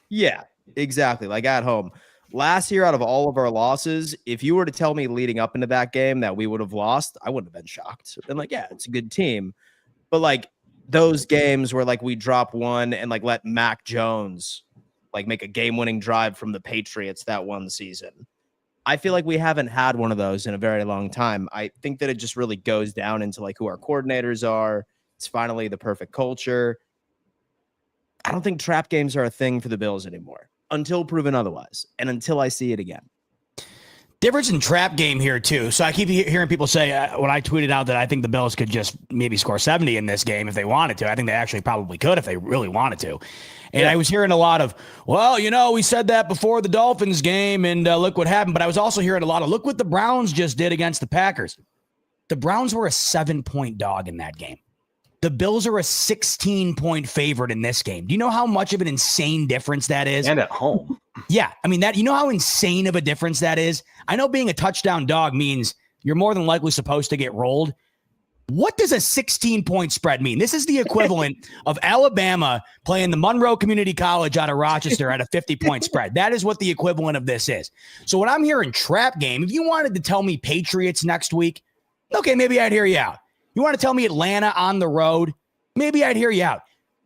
Speaker 1: Yeah, exactly. Like at home. Last year, out of all of our losses, if you were to tell me leading up into that game that we would have lost, I wouldn't have been shocked. Been like, yeah, it's a good team. But like those games where like we drop one and like let Mac Jones like make a game-winning drive from the Patriots that one season, I feel like we haven't had one of those in a very long time. I think that it just really goes down into like who our coordinators are. It's finally the perfect culture. I don't think trap games are a thing for the Bills anymore until proven otherwise and until I see it again.
Speaker 3: Difference in trap game here, too. So I keep hearing people say when I tweeted out that I think the Bills could just maybe score 70 in this game if they wanted to. I think they actually probably could if they really wanted to. And I was hearing a lot of, well, you know, we said that before the Dolphins game and look what happened. But I was also hearing a lot of, look what the Browns just did against the Packers. The Browns were a 7-point dog in that game. The Bills are a 16-point favorite in this game. Do you know how much of an insane difference that is?
Speaker 2: And at home.
Speaker 3: Yeah. I mean, that, you know how insane of a difference that is? I know being a touchdown dog means you're more than likely supposed to get rolled. What does a 16-point spread mean? This is the equivalent of Alabama playing the Monroe Community College out of Rochester at a 50-point spread. That is what the equivalent of this is. So when I'm hearing trap game, if you wanted to tell me Patriots next week, okay, maybe I'd hear you out. You want to tell me Atlanta on the road? Maybe I'd hear you out.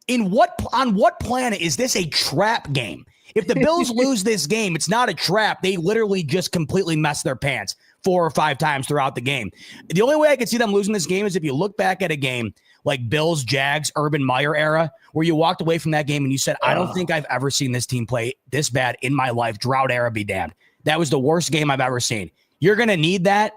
Speaker 3: On what planet is this a trap game? If the Bills lose this game, it's not a trap. They literally just completely mess their pants 4 or 5 times throughout the game. The only way I could see them losing this game is if you look back at a game like Bills, Jags, Urban Meyer era, where you walked away from that game and you said, I don't think I've ever seen this team play this bad in my life. Drought era be damned. That was the worst game I've ever seen. You're going to need that,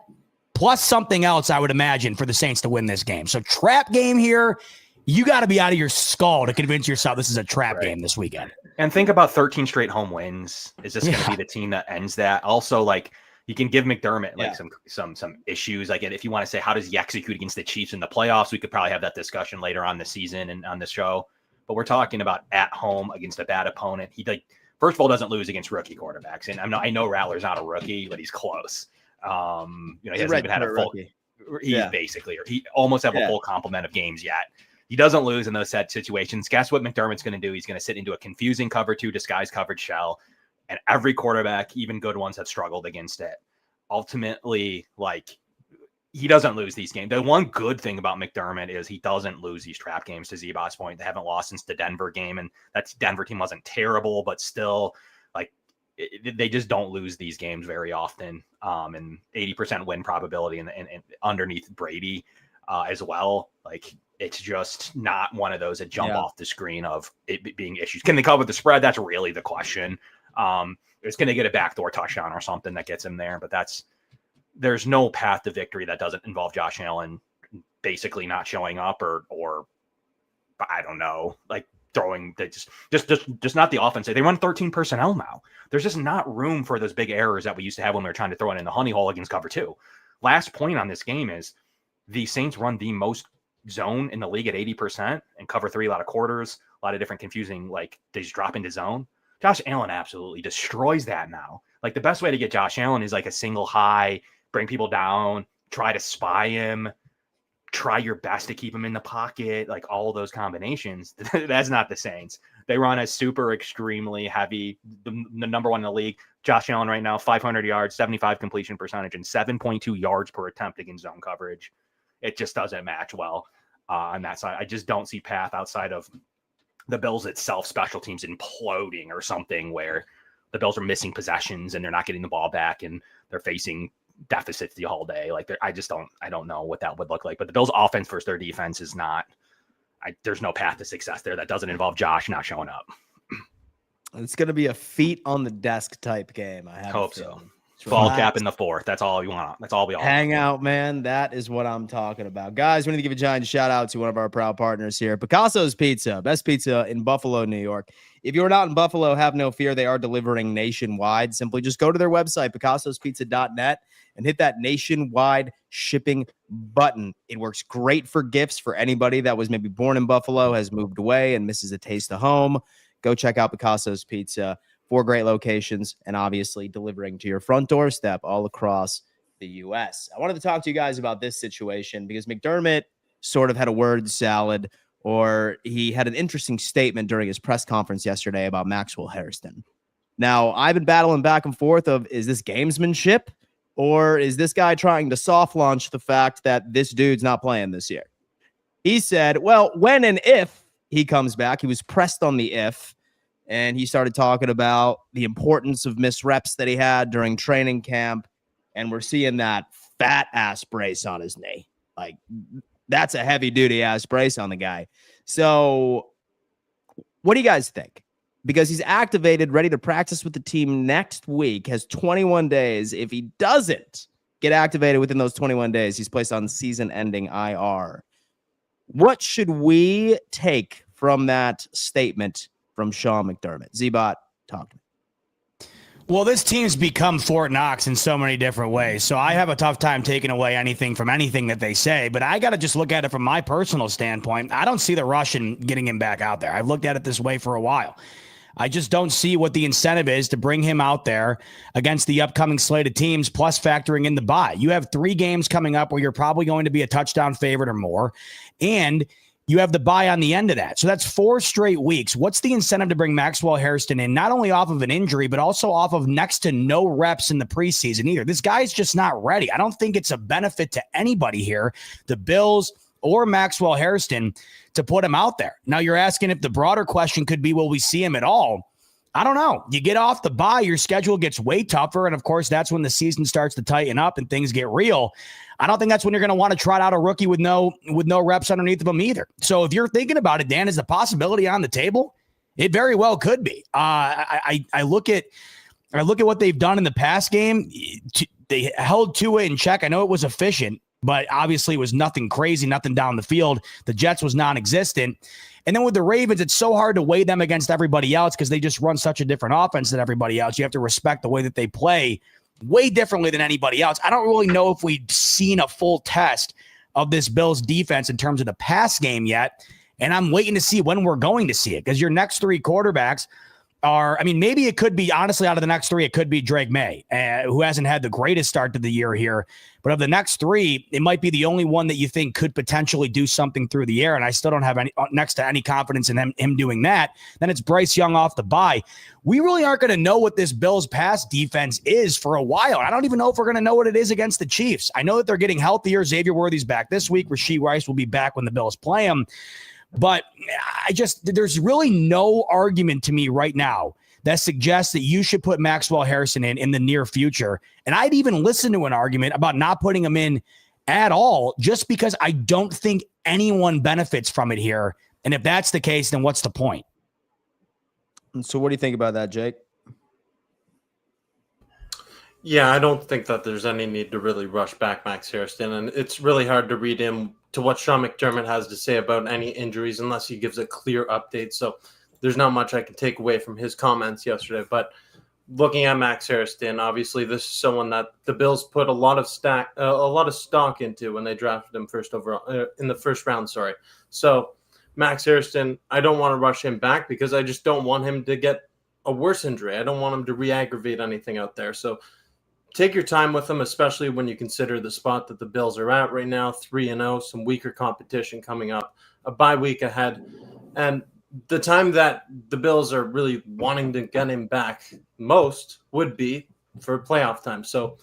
Speaker 3: plus something else, I would imagine, for the Saints to win this game. So trap game here, you got to be out of your skull to convince yourself this is a trap game this weekend.
Speaker 2: And think about 13 straight home wins. Is this going to be the team that ends that? Also, like, you can give McDermott like some issues. Like, if you want to say, how does he execute against the Chiefs in the playoffs? We could probably have that discussion later on this season and on the show. But we're talking about at home against a bad opponent. He, like, first of all, doesn't lose against rookie quarterbacks. And I know Rattler's not a rookie, but he's close. You know, he hasn't even had a full. He almost have a full complement of games yet. He doesn't lose in those set situations. Guess what McDermott's going to do? He's going to sit into a confusing cover 2 disguise coverage shell. And every quarterback, even good ones, have struggled against it. Ultimately, like, he doesn't lose these games. The one good thing about McDermott is he doesn't lose these trap games. To Zebot's point, they haven't lost since the Denver game. And that Denver team wasn't terrible, but still, like, they just don't lose these games very often. And 80% win probability and underneath Brady as well. Like, it's just not one of those that jump off the screen of it being issues. Can they cover the spread? That's really the question. It's going to get a backdoor touchdown or something that gets him there, but there's no path to victory that doesn't involve Josh Allen basically not showing up or I don't know, like throwing just not the offense. They run 13 personnel now. There's just not room for those big errors that we used to have when we were trying to throw it in the honey hole against cover 2. Last point on this game is the Saints run the most zone in the league at 80% and cover 3, a lot of quarters, a lot of different confusing, like they just drop into zone. Josh Allen absolutely destroys that now. Like, the best way to get Josh Allen is like a single high, bring people down, try to spy him, try your best to keep him in the pocket, like all those combinations. That's not the Saints. They run a super extremely heavy, the number 1 in the league. Josh Allen right now, 500 yards, 75 completion percentage, and 7.2 yards per attempt against zone coverage. It just doesn't match well on that side. I just don't see path outside of the Bills itself, special teams imploding or something where the Bills are missing possessions and they're not getting the ball back and they're facing deficits the whole day. Like, I don't know what that would look like. But the Bills' offense versus their defense is not. There's no path to success there that doesn't involve Josh not showing up.
Speaker 1: It's going to be a feet on the desk type game. I hope
Speaker 2: so. Ball cap in the fourth. That's all we want. That's all we all
Speaker 1: hang out, man. That is what I'm talking about. Guys, we need to give a giant shout out to one of our proud partners here, Picasso's Pizza, best pizza in Buffalo, New York. If you're not in Buffalo, have no fear. They are delivering nationwide. Simply just go to their website, picassospizza.net, and hit that nationwide shipping button. It works great for gifts for anybody that was maybe born in Buffalo, has moved away, and misses a taste of home. Go check out Picasso's Pizza. 4 great locations, and obviously delivering to your front doorstep all across the U.S. I wanted to talk to you guys about this situation because McDermott sort of had a word salad, or he had an interesting statement during his press conference yesterday about Maxwell Hairston. Now, I've been battling back and forth of, is this gamesmanship, or is this guy trying to soft launch the fact that this dude's not playing this year? He said, well, when and if he comes back, he was pressed on the if, and he started talking about the importance of missed reps that he had during training camp. And we're seeing that fat ass brace on his knee. Like, that's a heavy duty ass brace on the guy. So what do you guys think? Because he's activated, ready to practice with the team next week, has 21 days. If he doesn't get activated within those 21 days, he's placed on season-ending IR. What should we take from that statement from Sean McDermott? Z-Bot, talk to me.
Speaker 3: Well, this team's become Fort Knox in so many different ways. So I have a tough time taking away anything from anything that they say, but I got to just look at it from my personal standpoint. I don't see the rush in getting him back out there. I've looked at it this way for a while. I just don't see what the incentive is to bring him out there against the upcoming slate of teams, plus factoring in the bye. You have 3 games coming up where you're probably going to be a touchdown favorite or more, and you have the bye on the end of that. So that's 4 straight weeks. What's the incentive to bring Maxwell Hairston in, not only off of an injury, but also off of next to no reps in the preseason either? This guy's just not ready. I don't think it's a benefit to anybody here, the Bills or Maxwell Hairston, to put him out there. Now you're asking if the broader question could be, will we see him at all? I don't know. You get off the bye, your schedule gets way tougher. And of course, that's when the season starts to tighten up and things get real. I don't think that's when you're going to want to trot out a rookie with no reps underneath of him either. So if you're thinking about it, Dan, is the possibility on the table? It very well could be. I look at what they've done in the past game. They held Tua in check. I know it was efficient, but obviously it was nothing crazy, nothing down the field. The Jets was non-existent. And then with the Ravens, it's so hard to weigh them against everybody else because they just run such a different offense than everybody else. You have to respect the way that they play way differently than anybody else. I don't really know if we've seen a full test of this Bills defense in terms of the pass game yet. And I'm waiting to see when we're going to see it, because your next 3 quarterbacks are, I mean, maybe it could be, honestly, out of the next 3, it could be Drake May, who hasn't had the greatest start to the year here. But of the next 3, it might be the only one that you think could potentially do something through the air. And I still don't have next to any confidence in him doing that. Then it's Bryce Young off the bye. We really aren't going to know what this Bills pass defense is for a while. I don't even know if we're going to know what it is against the Chiefs. I know that they're getting healthier. Xavier Worthy's back this week. Rashee Rice will be back when the Bills play him. But there's really no argument to me right now that suggests that you should put Maxwell Hairston in the near future. And I'd even listen to an argument about not putting him in at all, just because I don't think anyone benefits from it here. And if that's the case, then what's the point?
Speaker 1: And so what do you think about that, Jake?
Speaker 4: Yeah, I don't think that there's any need to really rush back Max Hairston. And it's really hard to read him to what Sean McDermott has to say about any injuries unless he gives a clear update. So there's not much I can take away from his comments yesterday. But looking at Max Hairston, obviously this is someone that the Bills put a lot of stock into when they drafted him in the first round. So Max Hairston, I don't want to rush him back because I just don't want him to get a worse injury. I don't want him to re-aggravate anything out there. So take your time with him, especially when you consider the spot that the Bills are at right now, 3-0, some weaker competition coming up, a bye week ahead. And the time that the Bills are really wanting to get him back most would be for playoff time. So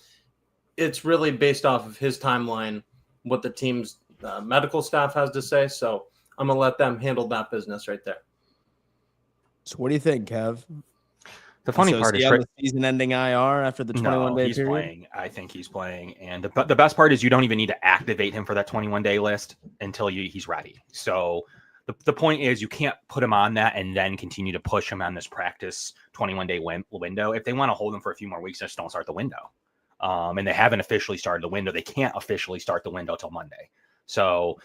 Speaker 4: it's really based off of his timeline, what the team's medical staff has to say. So I'm going to let them handle that business right there.
Speaker 1: So what do you think, Kev?
Speaker 2: The funny part is
Speaker 1: the season-ending IR after the 21-day
Speaker 2: he's
Speaker 1: period?
Speaker 2: Playing. I think he's playing, and the best part is you don't even need to activate him for that 21-day list until he's ready. So the point is you can't put him on that and then continue to push him on this practice 21-day window. If they want to hold him for a few more weeks, just don't start the window. And they haven't officially started the window. They can't officially start the window till Monday. So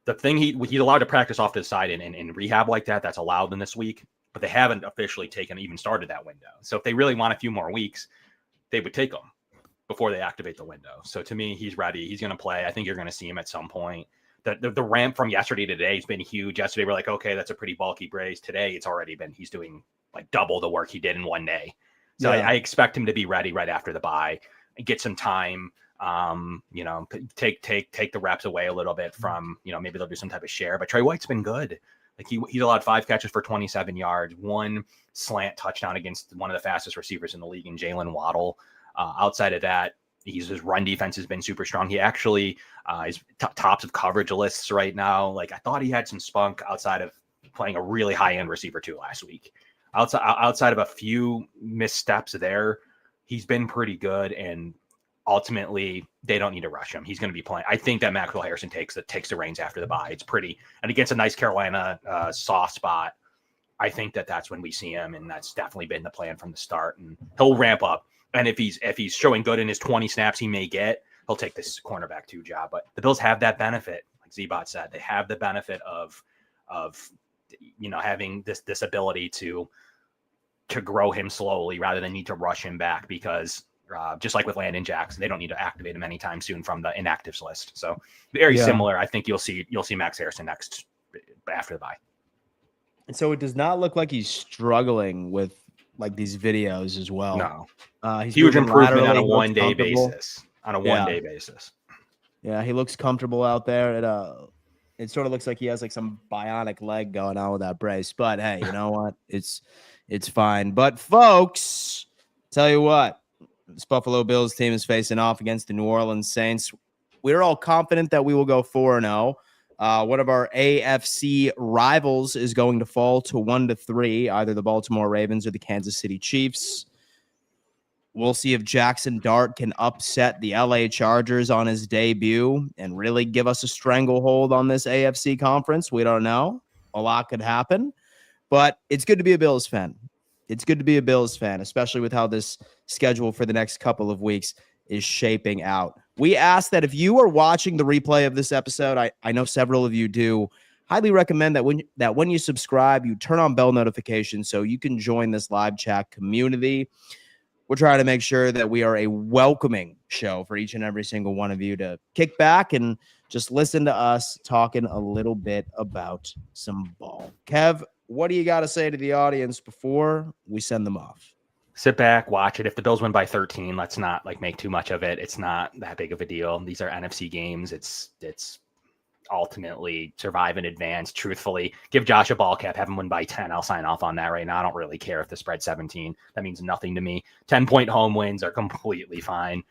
Speaker 2: the thing he's allowed to practice off to the side in rehab like that, that's allowed in this week, but they haven't officially even started that window. So if they really want a few more weeks, they would take them before they activate the window. So to me, he's ready. He's going to play. I think you're going to see him at some point. The ramp from yesterday to today has been huge. Yesterday, we're like, okay, that's a pretty bulky brace. Today, he's doing like double the work he did in one day. So I expect him to be ready right after the bye and get some time. Take the reps away a little bit from, maybe they'll do some type of share. But Trey White's been good. Like he's allowed 5 catches for 27 yards, 1 slant touchdown against one of the fastest receivers in the league in Jalen Waddle. Outside of that, his run defense has been super strong. He actually is tops of coverage lists right now. Like I thought he had some spunk outside of playing a really high end receiver too last week. Outside of a few missteps there, he's been pretty good. And ultimately, they don't need to rush him. He's going to be playing. I think that Maxwell Harrison takes the reins after the bye. It's pretty, and against a nice Carolina soft spot, I think that's when we see him, and that's definitely been the plan from the start. And he'll ramp up. And if he's showing good in his 20 snaps he may get, he'll take this cornerback 2 job. But the Bills have that benefit, like Z-Bot said, they have the benefit of having this ability to grow him slowly rather than need to rush him back, because just like with Landon Jackson, they don't need to activate him anytime soon from the inactives list. So very similar. I think you'll see Max Harrison next after the bye.
Speaker 1: And so it does not look like he's struggling with like these videos as well.
Speaker 2: No,
Speaker 1: he's
Speaker 2: huge improvement on a
Speaker 1: one
Speaker 2: day basis.
Speaker 1: Yeah, he looks comfortable out there. It sort of looks like he has like some bionic leg going on with that brace. But hey, you know what? It's fine. But folks, tell you what, this Buffalo Bills team is facing off against the New Orleans Saints. We're all confident that we will go 4-0. One of our AFC rivals is going to fall to 1-3, either the Baltimore Ravens or the Kansas City Chiefs. We'll see if Jackson Dart can upset the LA Chargers on his debut and really give us a stranglehold on this AFC conference. We don't know. A lot could happen, but it's good to be a Bills fan. It's good to be a Bills fan, especially with how this schedule for the next couple of weeks is shaping out. We ask that if you are watching the replay of this episode, I know several of you do, highly recommend that when you subscribe, you turn on bell notifications so you can join this live chat community. We're trying to make sure that we are a welcoming show for each and every single one of you to kick back and just listen to us talking a little bit about some ball. Kev, what do you got to say to the audience before we send them off?
Speaker 2: Sit back, watch it. If the Bills win by 13, let's not make too much of it. It's not that big of a deal. These are NFC games. It's ultimately survive in advance. Truthfully, give Josh a ball cap, have him win by 10. I'll sign off on that right now. I don't really care if the spread's 17. That means nothing to me. 10-point home wins are completely fine.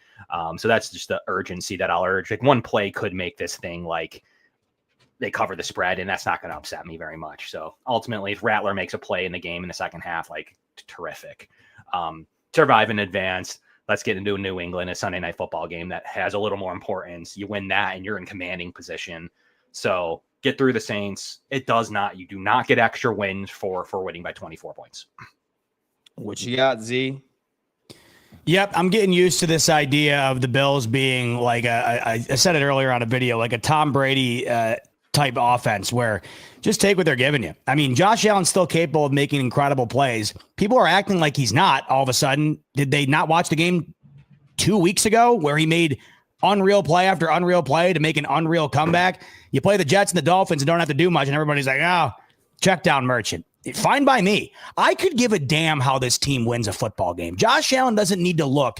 Speaker 2: So that's just the urgency that I'll urge. Like one play could make this thing like they cover the spread, and that's not going to upset me very much. So ultimately, if Rattler makes a play in the game in the second half, terrific. Survive in advance. Let's get into New England, a Sunday night football game that has a little more importance. You win that and you're in commanding position. So get through the Saints. You do not get extra wins for winning by 24 points.
Speaker 1: What you got, Z?
Speaker 3: Yep, I'm getting used to this idea of the Bills being like I said it earlier on a video, like a Tom Brady type offense where just take what they're giving you. I mean, Josh Allen's still capable of making incredible plays. People are acting like he's not all of a sudden. Did they not watch the game 2 weeks ago where he made unreal play after unreal play to make an unreal comeback? You play the Jets and the Dolphins and don't have to do much, and everybody's like, oh, check down merchant. Fine by me. I could give a damn how this team wins a football game. Josh Allen doesn't need to look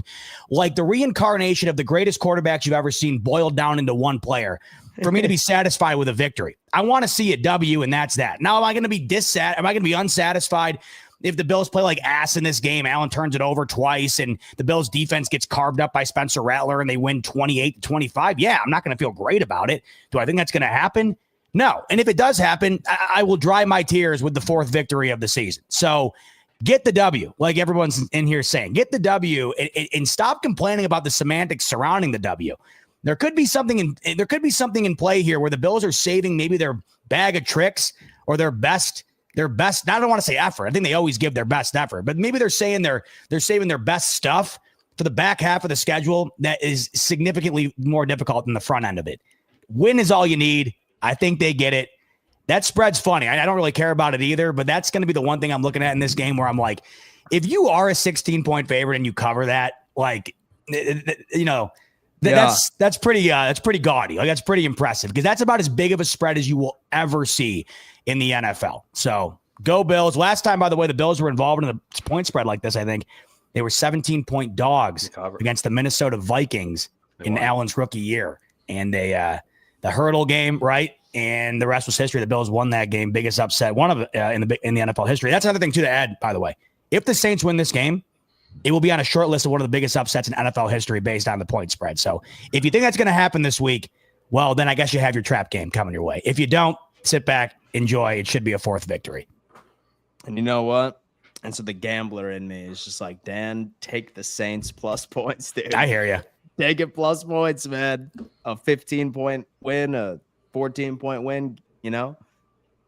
Speaker 3: like the reincarnation of the greatest quarterbacks you've ever seen boiled down into one player for me to be satisfied with a victory. I want to see a W, and that's that. Now, am I going to be unsatisfied if the Bills play like ass in this game? Allen turns it over twice, and the Bills defense gets carved up by Spencer Rattler, and they win 28-25. Yeah, I'm not going to feel great about it. Do I think that's going to happen? No. And if it does happen, I will dry my tears with the 4th victory of the season. So get the W, like everyone's in here saying. Get the W and stop complaining about the semantics surrounding the W. There could be something in play here where the Bills are saving maybe their bag of tricks or their best. I don't want to say effort. I think they always give their best effort, but maybe they're saying they're saving their best stuff for the back half of the schedule that is significantly more difficult than the front end of it. Win is all you need. I think they get it. That spread's funny. I don't really care about it either, but that's going to be the one thing I'm looking at in this game where I'm like, if you are a 16-point favorite and you cover that, like, you know, that's pretty gaudy. Like, that's pretty impressive because that's about as big of a spread as you will ever see in the NFL. So go Bills. Last time, by the way, the Bills were involved in a point spread like this, I think they were 17-point dogs against the Minnesota Vikings in Allen's rookie year. And they, the hurdle game, right? And the rest was history. The Bills won that game. Biggest upset, one of in the NFL history. That's another thing too to add, by the way. If the Saints win this game, it will be on a short list of one of the biggest upsets in NFL history based on the point spread. So if you think that's going to happen this week, well, then I guess you have your trap game coming your way. If you don't, sit back, enjoy. It should be a fourth victory.
Speaker 1: And you know what? And so the gambler in me is just like, Dan, take the Saints plus points, dude.
Speaker 3: I hear you.
Speaker 1: Take it plus points, man. A 15-point win, a 14-point win, you know?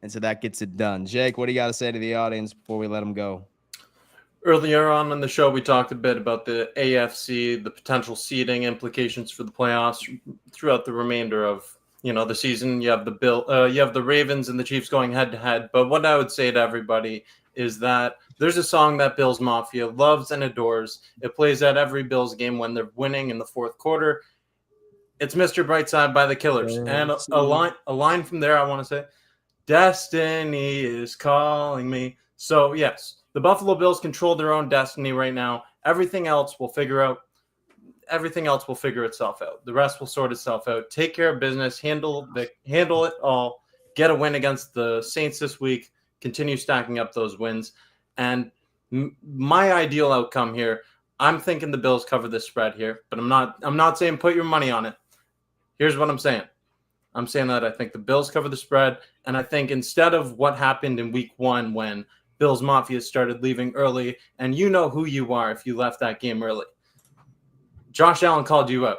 Speaker 1: And so that gets it done. Jake, what do you got to say to the audience before we let them go?
Speaker 4: Earlier on in the show, we talked a bit about the AFC, the potential seeding implications for the playoffs throughout the remainder of, you know, the season. You have the Ravens and the Chiefs going head to head. But what I would say to everybody is that there's a song that Bills Mafia loves and adores. It plays at every Bills game when they're winning in the fourth quarter. It's Mr. Brightside by the Killers. And a line from there, I want to say, Destiny is calling me. So, yes, the Buffalo Bills control their own destiny right now. Everything else will figure itself out. The rest will sort itself out. Take care of business, handle it all, get a win against the Saints this week, continue stacking up those wins. And my ideal outcome here, I'm thinking the Bills cover this spread here, but I'm not saying put your money on it. Here's what I'm saying. I'm saying that I think the Bills cover the spread, and I think instead of what happened in week 1 when Bills Mafia started leaving early, and you know who you are if you left that game early. Josh Allen called you out.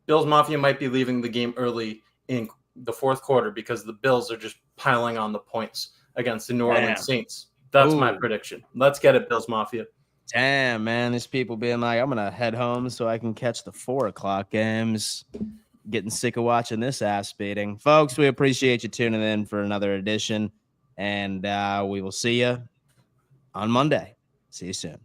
Speaker 4: Bills Mafia might be leaving the game early in the fourth quarter because the Bills are just piling on the points against the New Orleans Saints. That's my prediction. Let's get it, Bills Mafia.
Speaker 1: Damn, man. There's people being like, I'm going to head home so I can catch the 4 o'clock games. Getting sick of watching this ass beating. Folks, we appreciate you tuning in for another edition. And we will see you on Monday. See you soon.